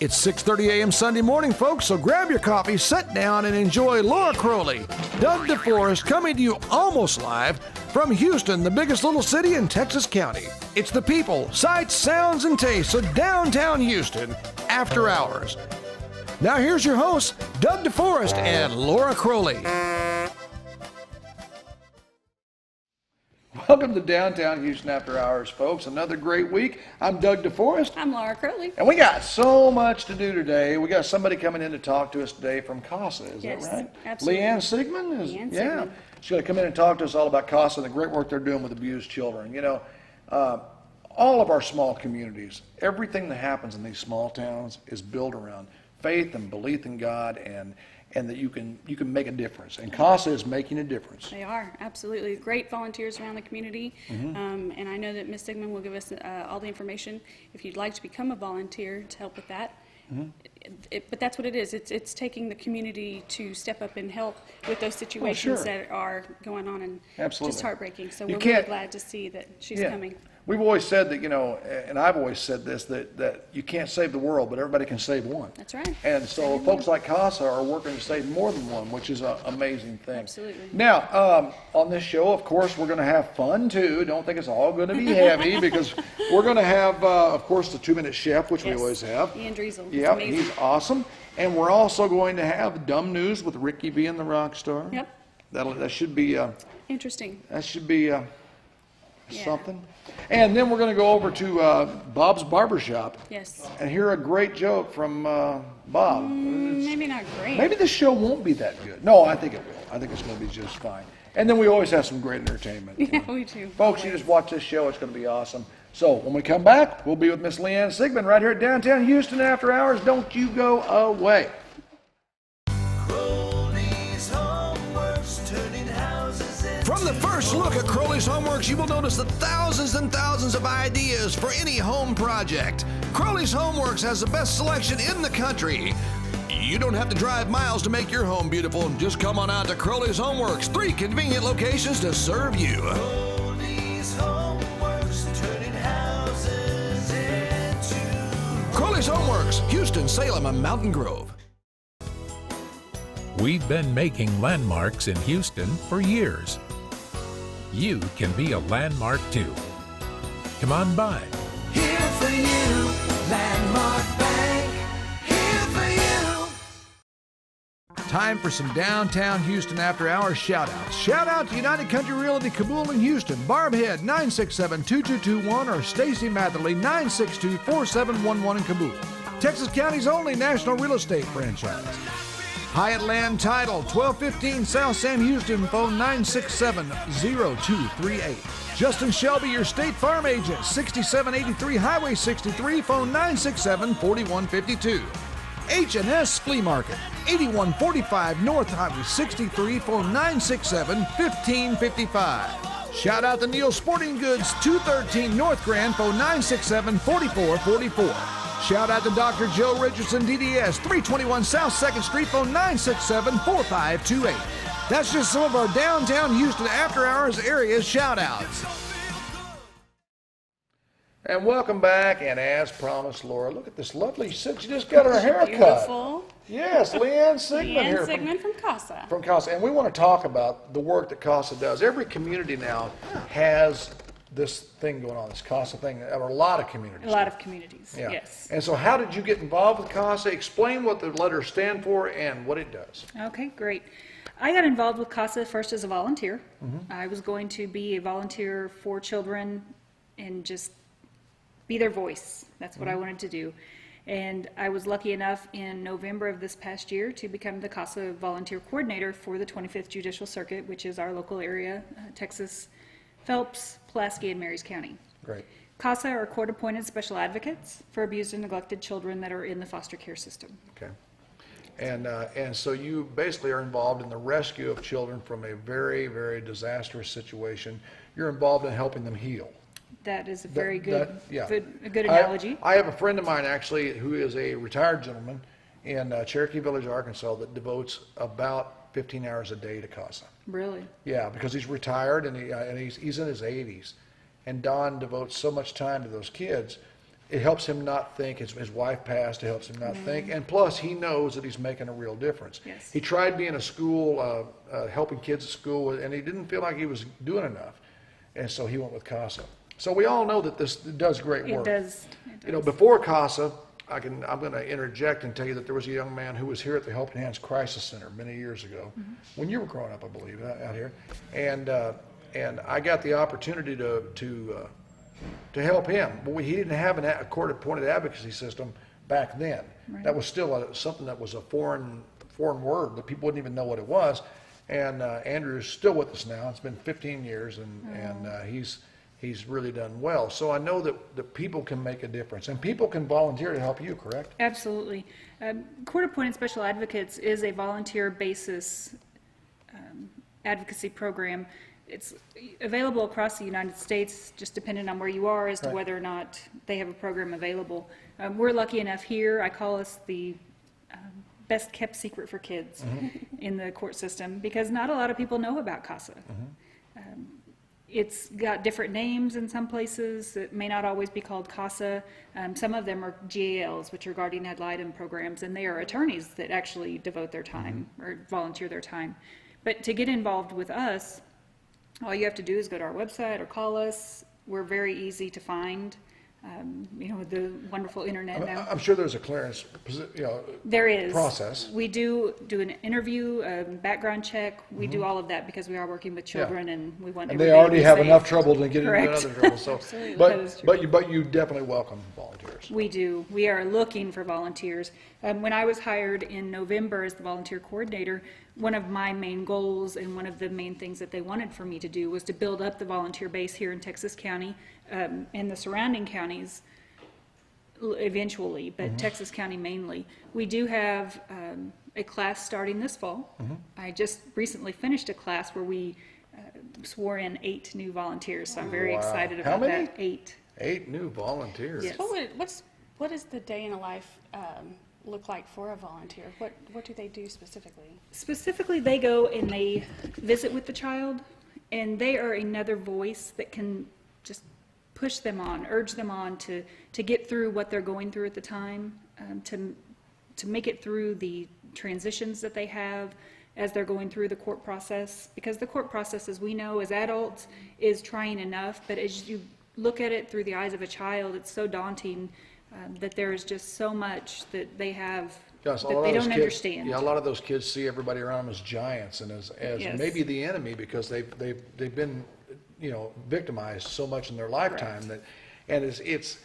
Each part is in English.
It's 6:30 a.m. Sunday morning, folks, so grab your coffee, sit down, and enjoy Laura Crowley, Doug DeForest, coming to you almost live from Houston, the biggest little city in Texas County. It's the people, sights, sounds, and tastes of downtown Houston after hours. Now here's your hosts, Doug DeForest and Laura Crowley. Welcome to Downtown Houston After Hours, folks. Another great week. I'm Doug DeForest. I'm Laura Crowley. And we got so much to do today. We got somebody coming in to talk to us today from CASA. Is Yes, that right? absolutely. Leanne Sigmund? Leanne Yeah. Sigmund. She's going to come in and talk to us all about CASA and the great work they're doing with abused children. You know, all of our small communities, everything that happens in these small towns is built around faith and belief in God and that you can make a difference. And CASA is making a difference. They are, absolutely. Great volunteers around the community. Mm-hmm. And I know that Ms. Sigmund will give us all the information if you'd like to become a volunteer to help with that. Mm-hmm. But that's what it is. It's taking the community to step up and help with those situations sure. that are going on, and Absolutely. just heartbreaking. So You we're really can't- glad to see that she's Yeah. coming. We've always said that, you know, and I've always said this, that you can't save the world, but everybody can save one. That's right. And so folks like CASA are working to save more than one, which is an amazing thing. Absolutely. Now, on this show, of course, we're going to have fun too. Don't think it's all going to be heavy because we're going to have, of course, the 2-Minute Chef, which we Yes. always have. Ian Driesel. It's Yeah, amazing. he's awesome. And we're also going to have Dumb News with Ricky being the rock star. Yep. That should be Interesting. Yeah. Something. And then we're going to go over to Bob's Barbershop Yes. and hear a great joke from Bob. Maybe not great. Maybe the show won't be that good. No, I think it will. I think it's going to be just fine. And then we always have some great entertainment. Yeah, we do. Folks, you just watch this show. It's going to be awesome. So when we come back, we'll be with Miss Leanne Sigmund right here at Downtown Houston After Hours. Don't you go away. From the first look at Crowley's Homeworks, you will notice the thousands and thousands of ideas for any home project. Crowley's Homeworks has the best selection in the country. You don't have to drive miles to make your home beautiful. Just come on out to Crowley's Homeworks. 3 convenient locations to serve you. Crowley's Homeworks, turning houses into... Crowley's Homeworks, Houston, Salem, and Mountain Grove. We've been making landmarks in Houston for years. You can be a landmark too. Come on by. Here for you, Landmark Bank. Here for you. Time for some downtown Houston After Hours shout-outs. Shout out to United Country Realty Kabul in Houston, Barb Head 967-2221 or Stacy Matherly 962-4711 in Kabul. Texas County's only national real estate franchise. Hyatt Land Title, 1215 South Sam Houston, phone 967-0238. Justin Shelby, your State Farm agent, 6783 Highway 63, phone 967-4152. H&S Flea Market, 8145 North Highway 63, phone 967-1555. Shout out to Neil Sporting Goods, 213 North Grand, phone 967-4444. Shout out to Dr. Joe Richardson, DDS, 321 South 2nd Street, phone 967-4528. That's just some of our downtown Houston After Hours area shout-outs. And welcome back, and as promised, Laura, look at this lovely, she just got her hair cut. Beautiful. Yes, Leanne Sigmund Leanne here Sigmund from CASA. from CASA. And we want to talk about the work that CASA does. Every community now has this thing going on, this CASA thing, or a lot of communities. A lot of communities, Yeah. yes. And so how did you get involved with CASA? Explain what the letters stand for and what it does. Okay, great. I got involved with CASA first as a volunteer. Mm-hmm. I was going to be a volunteer for children and just be their voice. That's what I wanted to do. And I was lucky enough in November of this past year to become the CASA volunteer coordinator for the 25th Judicial Circuit, which is our local area, Texas, Phelps, Pulaski, and Marys County. Great. CASA are court-appointed special advocates for abused and neglected children that are in the foster care system. Okay. And so you basically are involved in the rescue of children from a very, very disastrous situation. You're involved in helping them heal. That is a very Yeah. a good analogy. I have a friend of mine actually who is a retired gentleman in Cherokee Village, Arkansas, that devotes about 15 hours a day to CASA. Really? Yeah, because he's retired and he's in his 80s. And Don devotes so much time to those kids. it helps him not think. His wife passed. It helps him not think. And plus, he knows that he's making a real difference. Yes. He tried being a school, helping kids at school, and he didn't feel like he was doing enough. And so he went with CASA. So we all know that this does great work. It does. You know, before CASA, I'm going to interject and tell you that there was a young man who was here at the Helping Hands Crisis Center many years ago, when you were growing up, I believe, out here, and I got the opportunity to help him. But he didn't have a court-appointed advocacy system back then. Right. That was still something that was a foreign word that people wouldn't even know what it was. And Andrew is still with us now. It's been 15 years, and he's really done well. So I know that people can make a difference, and people can volunteer to help you, correct? Absolutely. Court-appointed special advocates is a volunteer basis advocacy program. It's available across the United States, just depending on where you are as to Right. whether or not they have a program available. We're lucky enough here, I call us the best kept secret for kids in the court system, because not a lot of people know about CASA. It's got different names in some places. It may not always be called CASA. Some of them are GALs, which are guardian ad litem programs, and they are attorneys that actually devote their time or volunteer their time. But to get involved with us, all you have to do is go to our website or call us. We're very easy to find. You know, with the wonderful internet now. I'm sure there's a clearance, There is. process. We do an interview, a background check. We do all of that because we are working with children and we want And they everybody to already be have safe. enough trouble to get into Correct. another trouble. So, Absolutely. That is true. but you definitely welcome volunteers. We do. We are looking for volunteers. When I was hired in November as the volunteer coordinator, one of my main goals and one of the main things that they wanted for me to do was to build up the volunteer base here in Texas County and the surrounding counties eventually, but Texas County mainly. We do have a class starting this fall. I just recently finished a class where we swore in 8 new volunteers, so I'm very Wow. excited How about many? that. 8. 8 new volunteers. Yes. What does the day in a life look like for a volunteer? What do they do specifically? Specifically, they go and they visit with the child, and they are another voice that can just push them on, urge them on to get through what they're going through at the time, to make it through the transitions that they have as they're going through the court process. Because the court process, as we know, as adults, is trying enough, but as you look at it through the eyes of a child, it's so daunting that there is just so much that they have Yes, that they don't understand. Yeah, a lot of those kids see everybody around them as giants and as Yes. maybe the enemy because they've been, victimized so much in their lifetime Correct. and it's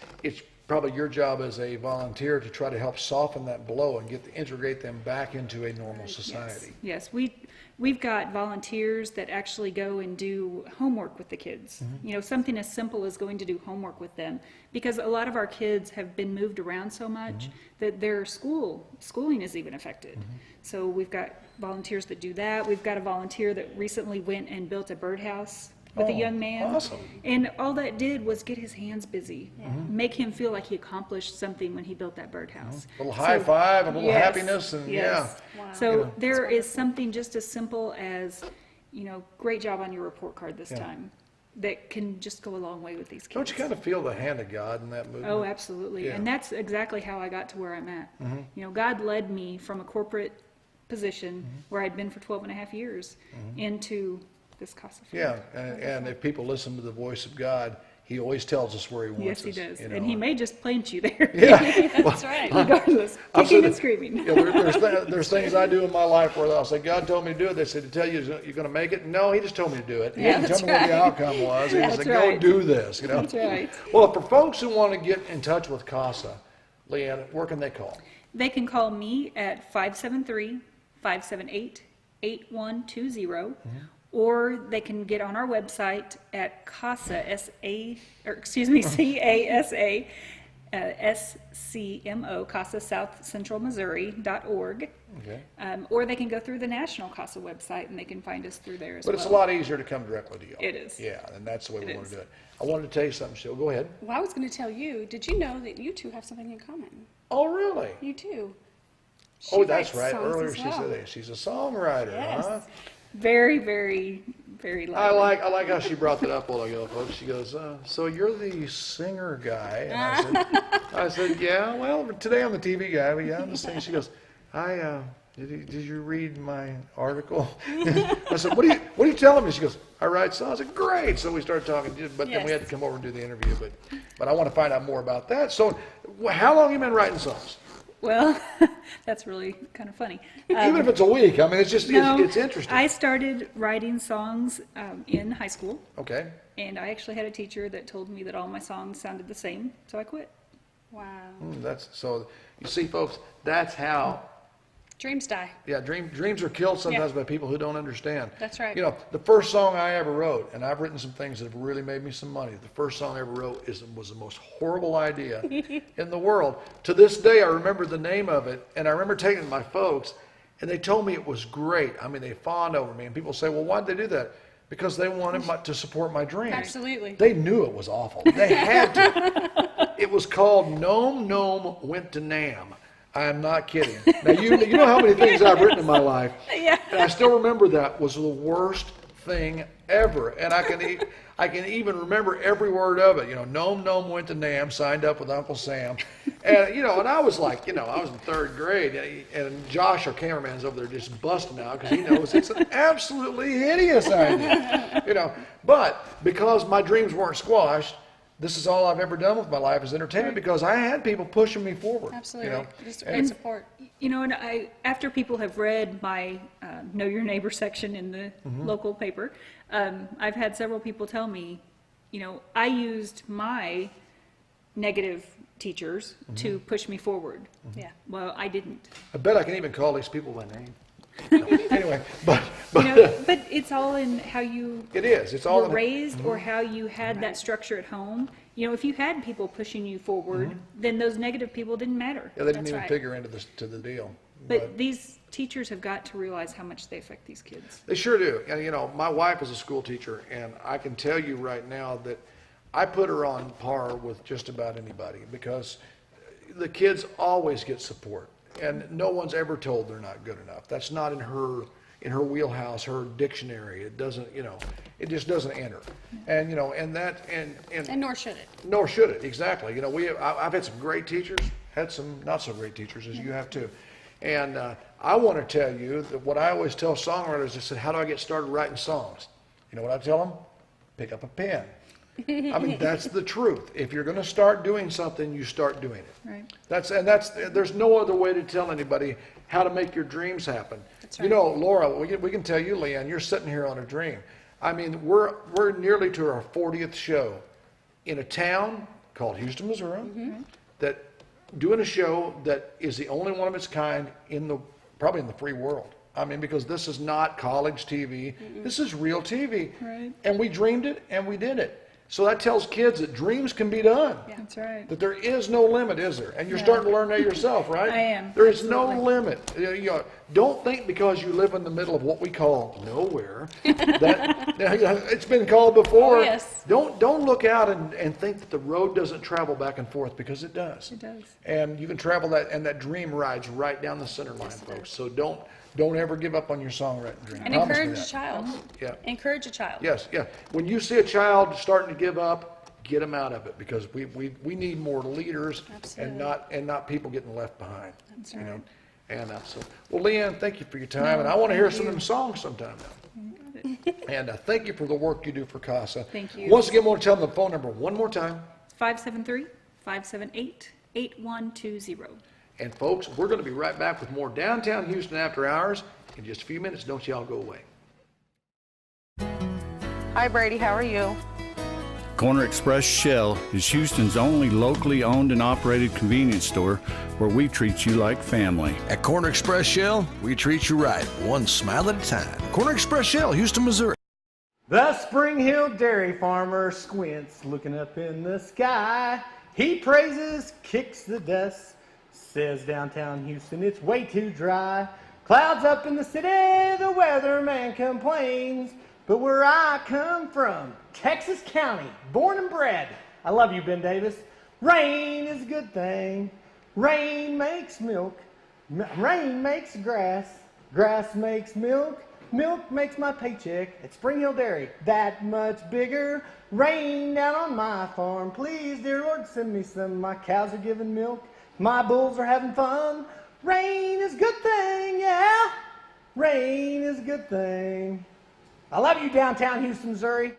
probably your job as a volunteer to try to help soften that blow and integrate them back into a normal society. Yes, we've got volunteers that actually go and do homework with the kids. You know, something as simple as going to do homework with them. Because a lot of our kids have been moved around so much that their schooling is even affected. So we've got volunteers that do that. We've got a volunteer that recently went and built a birdhouse with a Oh, young man. awesome. And all that did was get his hands busy, make him feel like he accomplished something when he built that birdhouse. A little high five, a little Yes, happiness, and yes. Wow. So there is something just as simple as, great job on your report card this Yeah. time, that can just go a long way with these kids. Don't you kind of feel the hand of God in that movement? Oh, absolutely. Yeah. And that's exactly how I got to where I'm at. God led me from a corporate position where I'd been for 12 and a half years into this CASA field. Yeah, and if people listen to the voice of God, He always tells us where He wants Yes, us. he does. you know. And he may just plant you there. Yeah. That's right. Regardless, I've kicking said and it- screaming. Yeah, there's things I do in my life where I'll say, God told me to do it. They said, to tell you you're going to make it. No, He just told me to do it. He Yeah, didn't that's tell me what the right. outcome was. He That's just said, go right. do this. That's right. Well, for folks who want to get in touch with CASA, Leanne, where can they call? They can call me at 573-578-8120, or they can get on our website at CASA, C-A-S-A, SCMO, CASA South Central Missouri.org. Okay. Or they can go through the National CASA website and they can find us through there as well. But it's a lot easier to come directly to you. It is. Yeah, and that's the way we It want to is. do it. I wanted to tell you something, Sheila. Go ahead. Well, I was going to tell you, did you know that you two have something in common? Oh, really? You too. Oh, She that's writes right. songs Earlier as she well. said that. She's a songwriter, huh? Yes. Very, very very I loudly. like how she brought that up a while ago, folks. She goes, so you're the singer guy? And I said, yeah, well, today I'm the TV guy, but yeah, I'm the singer. She goes, did you read my article? I said, what are you telling me? She goes, I write songs. I said, great. So we started talking, but then we had to come over and do the interview. But I want to find out more about that. So how long have you been writing songs? Well, that's really kind of funny. Even if it's a week, I mean, it's just, No, it's interesting. I started writing songs in high school, Okay. and I actually had a teacher that told me that all my songs sounded the same, so I quit. Wow. So you see, folks, that's how. Dreams die. Yeah, dreams are killed sometimes by people who don't understand. That's right. You know, the first song I ever wrote, and I've written some things that have really made me some money. The first song I ever wrote was the most horrible idea in the world. To this day, I remember the name of it, and I remember taking it to my folks, and they told me it was great. I mean, they fawned over me, and people say, well, why'd they do that? Because they wanted to support my dreams. Absolutely. They knew it was awful. They had to. It was called Gnome Went to Nam. I am not kidding. Now, you know how many things I've written in my life. Yeah. And I still remember that was the worst thing ever. And I can even remember every word of it. You know, Gnome Went to Nam, signed up with Uncle Sam. And, you know, and I was like, you know, I was in third grade. And Josh, our cameraman's over there just busting out because he knows it's an absolutely hideous idea. You know, but because my dreams weren't squashed, this is all I've ever done with my life is entertainment because I had people pushing me forward. Absolutely. You know? Just great support. You know, and after people have read my Know Your Neighbor section in the local paper, I've had several people tell me, you know, I used my negative teachers to push me forward. Yeah. Well, I didn't. I bet I can even call these people by name. Anyway, but You know, but it's all in how you it is. It's all were in raised or how you had that structure at home. You know, if you had people pushing you forward, then those negative people didn't matter. Yeah, they didn't That's even right. figure into the deal. But these teachers have got to realize how much they affect these kids. They sure do. And you know, my wife is a school teacher, and I can tell you right now that I put her on par with just about anybody because the kids always get support, and no one's ever told they're not good enough. That's not in her wheelhouse, her dictionary. It doesn't, you know, it just doesn't enter. And you know, and And nor should it. nor should it, exactly. You know, I've had some great teachers, had some not so great teachers, as you have too. And I want to tell you that what I always tell songwriters, I said, how do I get started writing songs? You know what I tell them? Pick up a pen. I mean, that's the truth. If you're going to start doing something, you start doing it. Right. There's no other way to tell anybody how to make your dreams happen. That's You right. know, Laura, we can tell you, Leanne, you're sitting here on a dream. I mean, we're nearly to our 40th show in a town called Houston, Missouri, that doing a show that is the only one of its kind probably in the free world. I mean, because this is not college TV. This is real TV. Right. And we dreamed it and we did it. So that tells kids that dreams can be done. That's right. That there is no limit, is there? And you're starting to learn that yourself, right? I am, There is no absolutely. limit. You know, don't think because you live in the middle of what we call nowhere that it's been called before. Oh, yes. Don't look out and think that the road doesn't travel back and forth because it does. It does. And you can travel that, and that dream rides right down the center line, folks. So don't ever give up on your songwriting dream. And Promise me encourage a that. child. Yeah. Encourage a child. Yes, yeah. When you see a child starting to give up, get them out of it because we need more leaders Absolutely. and not people getting left behind. That's right. You know? And so, well, Leanne, thank you for your time, and I want to hear some of them songs sometime now. And thank you for the work you do for CASA. Thank you. Once again, I want to tell them the phone number one more time. 573-578-8120. And folks, we're going to be right back with more Downtown Houston After Hours in just a few minutes. Don't y'all go away. Hi Brady, how are you? Corner Express Shell is Houston's only locally owned and operated convenience store where we treat you like family. At Corner Express Shell, we treat you right, one smile at a time. Corner Express Shell, Houston, Missouri. The Spring Hill dairy farmer squints, looking up in the sky. He praises, kicks the dust, says downtown Houston it's way too dry. Clouds up in the city, the weatherman complains. But where I come from, Texas County, born and bred, I love you, Ben Davis. Rain is a good thing. Rain makes milk. Rain makes grass. Grass makes milk. Milk makes my paycheck at Spring Hill Dairy that much bigger. Rain down on my farm, please, dear Lord, send me some. My cows are giving milk, my bulls are having fun. Rain is a good thing, yeah. Rain is a good thing. I love you, downtown Houston, Missouri.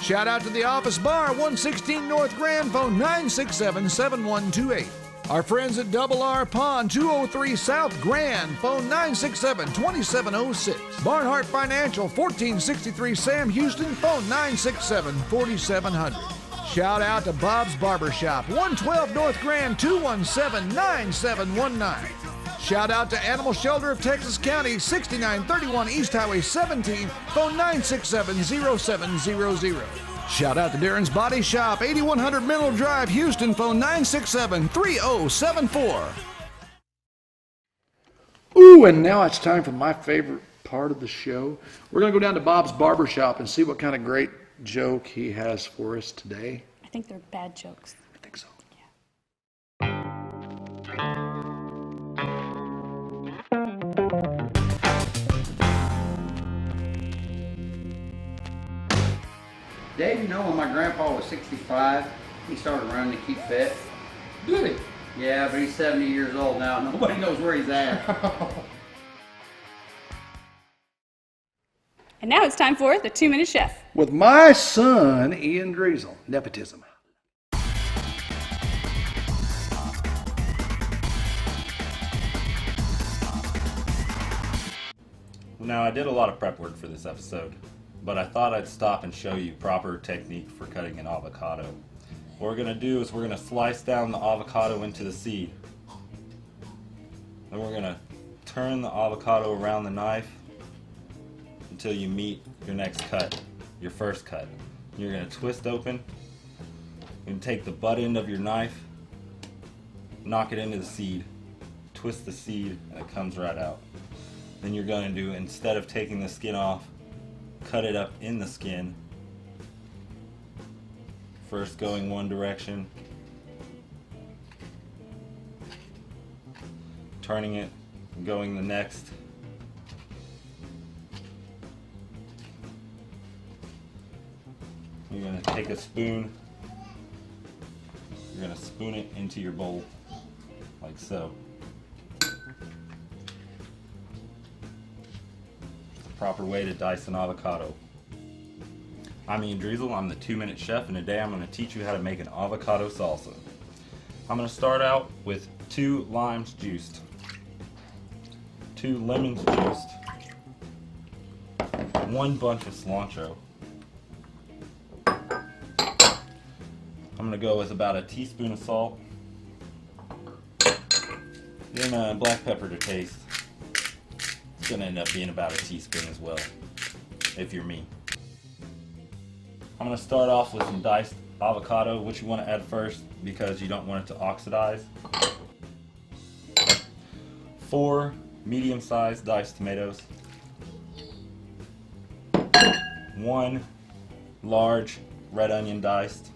Shout out to the Office Bar, 116 North Grand, phone 967-7128. Our friends at Double R Pond, 203 South Grand, phone 967-2706. Barnhart Financial, 1463 Sam Houston, phone 967-4700. Shout out to Bob's Barbershop, 112 North Grand, 217-9719. Shout out to Animal Shelter of Texas County, 6931 East Highway 17, phone 967-0700. Shout out to Darren's Body Shop, 8100 Mineral Drive, Houston, phone 967-3074. Ooh, and now it's time for my favorite part of the show. We're going to go down to Bob's Barbershop and see what kind of great joke he has for us today. I think they're bad jokes. I think so. Dave, you know when my grandpa was 65, he started running to keep fit? Did he? Yeah, but he's 70 years old now. Nobody knows where he's at. And now it's time for the 2-Minute Chef. With my son, Ian Driesel. Nepotism. Now, I did a lot of prep work for this episode, but I thought I'd stop and show you proper technique for cutting an avocado. What we're going to do is we're going to slice down the avocado into the seed. Then we're going to turn the avocado around the knife until you meet your next cut, your first cut. You're going to twist open. You're going to take the butt end of your knife, knock it into the seed, twist the seed, and it comes right out. Then you're going to do, instead of taking the skin off, cut it up in the skin. First going one direction, turning it, and going the next. You're going to take a spoon, you're going to spoon it into your bowl, like so. Proper way to dice an avocado. I'm Ian Driesel, I'm the 2-Minute Chef, and today I'm going to teach you how to make an avocado salsa. I'm going to start out with 2 limes juiced, 2 lemons juiced, 1 bunch of cilantro. I'm going to go with about a teaspoon of salt, then black pepper to taste. It's going to end up being about a teaspoon as well, if you're me. I'm going to start off with some diced avocado, which you want to add first because you don't want it to oxidize. 4 medium-sized diced tomatoes. 1 large red onion diced.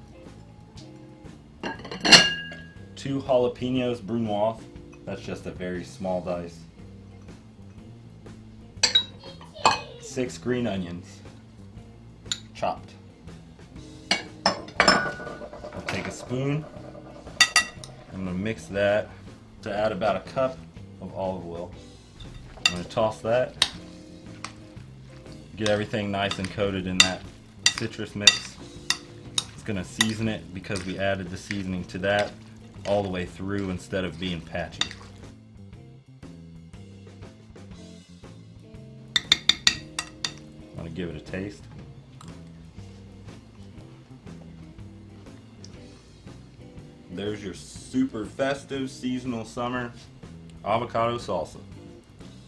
2 jalapenos brunoise. That's just a very small dice. 6 green onions, chopped. I'll take a spoon. I'm going to mix that to add about a cup of olive oil. I'm going to toss that. Get everything nice and coated in that citrus mix. It's going to season it because we added the seasoning to that all the way through instead of being patchy. Give it a taste. There's your super festive seasonal summer avocado salsa.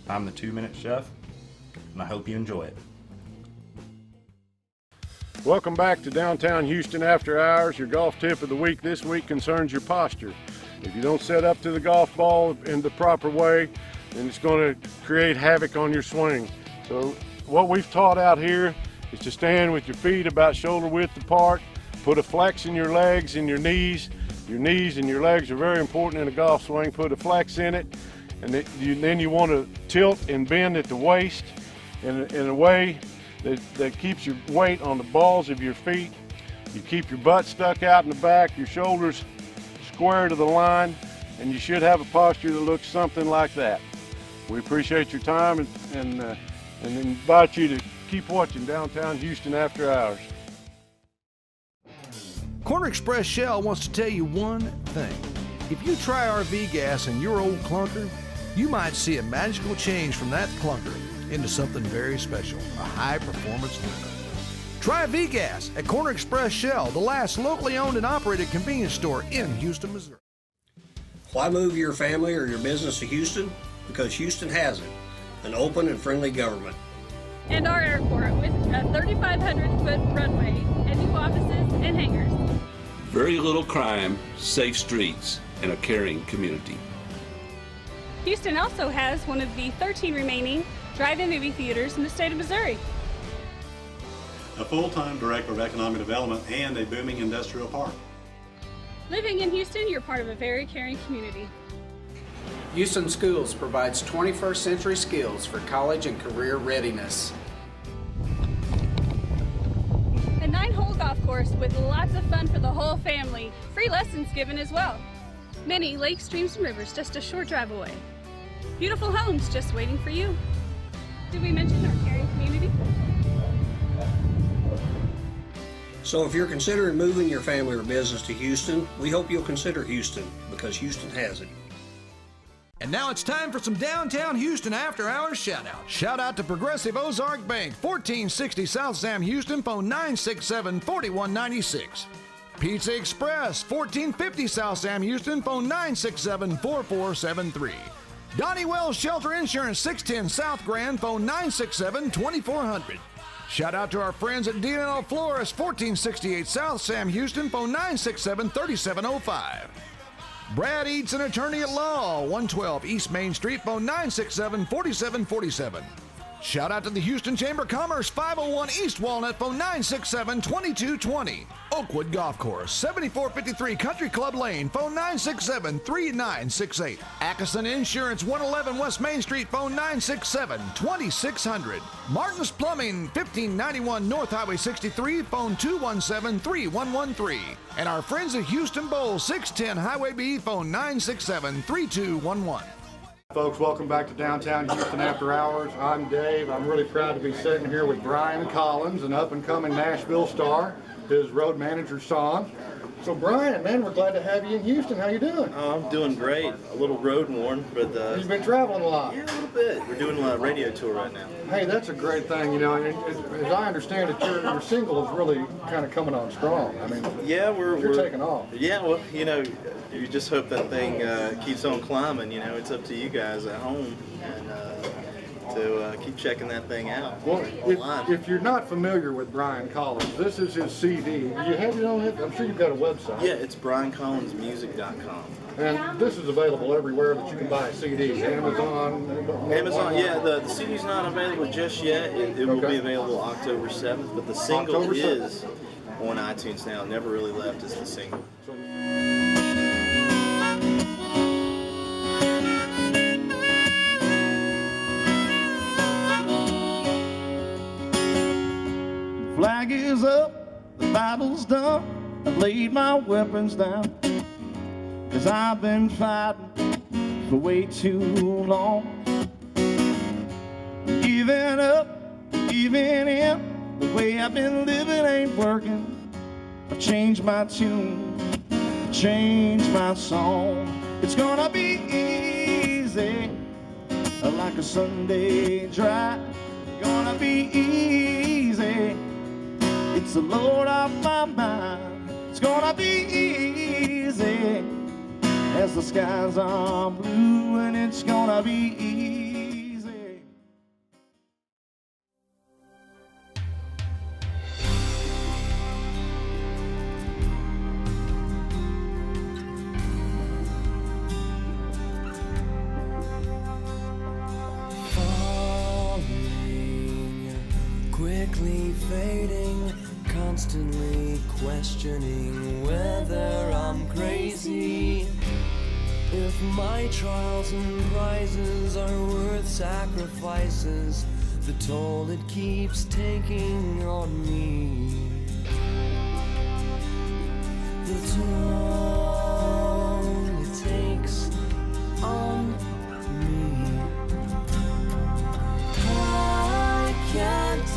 I'm the 2-Minute Chef, and I hope you enjoy it. Welcome back to Downtown Houston After Hours. Your golf tip of the week this week concerns your posture. If you don't set up to the golf ball in the proper way, then it's going to create havoc on your swing. So what we've taught out here is to stand with your feet about shoulder width apart, put a flex in your legs and your knees. Your knees and your legs are very important in a golf swing. Put a flex in it, and then you want to tilt and bend at the waist in a way that keeps your weight on the balls of your feet. You keep your butt stuck out in the back, your shoulders square to the line, and you should have a posture that looks something like that. We appreciate your time and invite you to keep watching Downtown Houston After Hours. Corner Express Shell wants to tell you one thing. If you try our V-Gas in your old clunker, you might see a magical change from that clunker into something very special, a high-performance winner. Try V-Gas at Corner Express Shell, the last locally owned and operated convenience store in Houston, Missouri. Why move your family or your business to Houston? Because Houston has it, an open and friendly government. And our airport with a 3,500-foot runway and new offices and hangars. Very little crime, safe streets, and a caring community. Houston also has one of the 13 remaining drive-in movie theaters in the state of Missouri. A full-time director of economic development and a booming industrial park. Living in Houston, you're part of a very caring community. Houston Schools provides 21st century skills for college and career readiness. A 9-hole golf course with lots of fun for the whole family. Free lessons given as well. Many lakes, streams, and rivers just a short drive away. Beautiful homes just waiting for you. Did we mention our caring community? So if you're considering moving your family or business to Houston, we hope you'll consider Houston, because Houston has it. And now it's time for some Downtown Houston After Hours shout-out. Shout out to Progressive Ozark Bank, 1460 South Sam Houston, phone 967-4196. Pizza Express, 1450 South Sam Houston, phone 967-4473. Donnie Wells Shelter Insurance, 610 South Grand, phone 967-2400. Shout out to our friends at DNL Flores, 1468 South Sam Houston, phone 967-3705. Brad Eads, an attorney at law, 112 East Main Street, phone 967-4747. Shout out to the Houston Chamber of Commerce, 501 East Walnut, phone 967-2220. Oakwood Golf Course, 7453 Country Club Lane, phone 967-3968. Atkinson Insurance, 111 West Main Street, phone 967-2600. Martin's Plumbing, 1591 North Highway 63, phone 217-3113. And our friends at Houston Bowl, 610 Highway B, phone 967-3211. Folks, welcome back to Downtown Houston After Hours. I'm Dave. I'm really proud to be sitting here with Brian Collins, an up-and-coming Nashville star, his road manager, Sean. So, Brian, man, we're glad to have you in Houston. How you doing? Oh, I'm doing great. A little road worn, but... You've been traveling a lot. Yeah, a little bit. We're doing a radio tour right now. Hey, that's a great thing. You know, as I understand it, your single is really kind of coming on strong. I mean, yeah, you're taking off. Yeah, well, you know, you just hope that thing keeps on climbing. You know, it's up to you guys at home and to keep checking that thing out. Well, if you're not familiar with Brian Collins, this is his CD. Do you have it on it? I'm sure you've got a website. Yeah, it's briancollinsmusic.com. And this is available everywhere that you can buy a CD. Amazon. Yeah, the CD's not available just yet. It will be available October 7th, but the single is on iTunes now. Never Really Left is the single. Flag is up, the battle's done, I've laid my weapons down, 'cause I've been fighting for way too long. Giving up, giving in, the way I've been living ain't working. I've changed my tune, changed my song. It's gonna be easy, like a Sunday drive. Gonna be easy, it's the load off my mind. It's gonna be easy as the skies are blue, and it's gonna be easy. Quickly fading, constantly questioning whether I'm crazy. If my trials and prizes are worth sacrifices, the toll it keeps taking on me. The toll it takes on me. I can't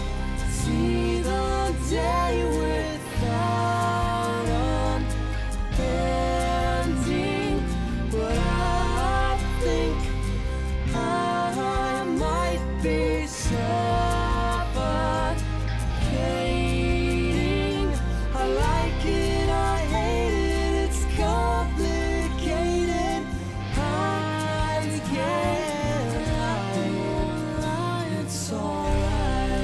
see the day without unending, but I think I might be suffocating. I like it, I hate it, it's complicated. I get it's alright.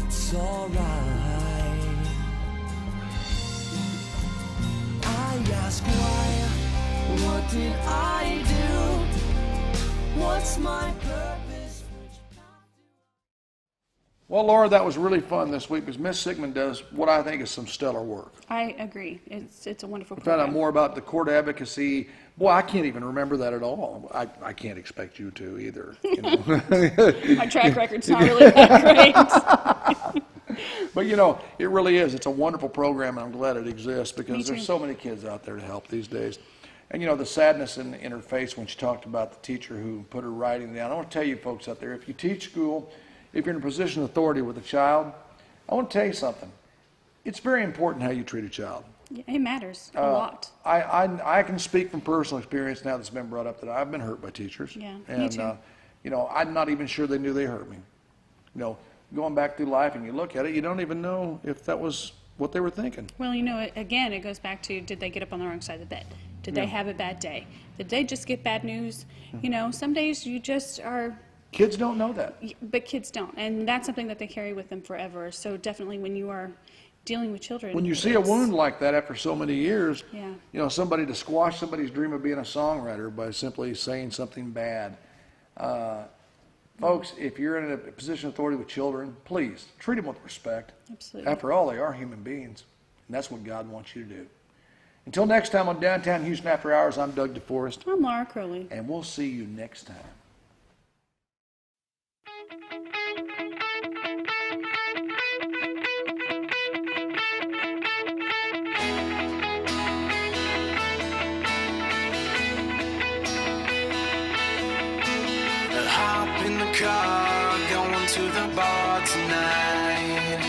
It's alright. I ask why, what did I do? What's my purpose? Well, Laura, that was really fun this week because Miss Sigmund does what I think is some stellar work. I agree. It's a wonderful We found out program. more about the court advocacy. Boy, I can't even remember that at all. I can't expect you to either. You know? My track record's not really that great. But you know, it really is. It's a wonderful program, and I'm glad it exists Me because too. there's so many kids out there to help these days. And you know, the sadness in her face when she talked about the teacher who put her writing down. I want to tell you folks out there, if you teach school, if you're in a position of authority with a child, I want to tell you something. It's very important how you treat a child. Yeah, it matters a lot. I can speak from personal experience now that's been brought up that I've been hurt by teachers. Yeah, me and, too. You know, I'm not even sure they knew they hurt me. You know, going back through life and you look at it, you don't even know if that was what they were thinking. Well, you know, again, it goes back to, did they get up on the wrong side of the bed? Did they have a bad day? Did they just get bad news? You know, some days you just are... Kids don't know that. But kids don't, and that's something that they carry with them forever. So definitely when you are dealing with children... When you see a wound like that after so many years, Yeah. you know, somebody to squash somebody's dream of being a songwriter by simply saying something bad. Folks, if you're in a position of authority with children, please treat them with respect. Absolutely. After all, they are human beings, and that's what God wants you to do. Until next time on Downtown Houston After Hours, I'm Doug DeForest. I'm Laura Crowley. And we'll see you next time. Hop in the car, going to the bar tonight.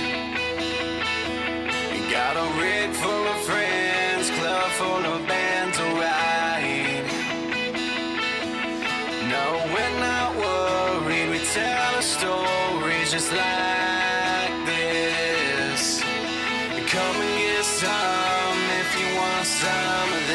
You got a rig full of friends, club full of bands to ride. No, we're not worried, we tell a story just like this. Come and get some if you want some of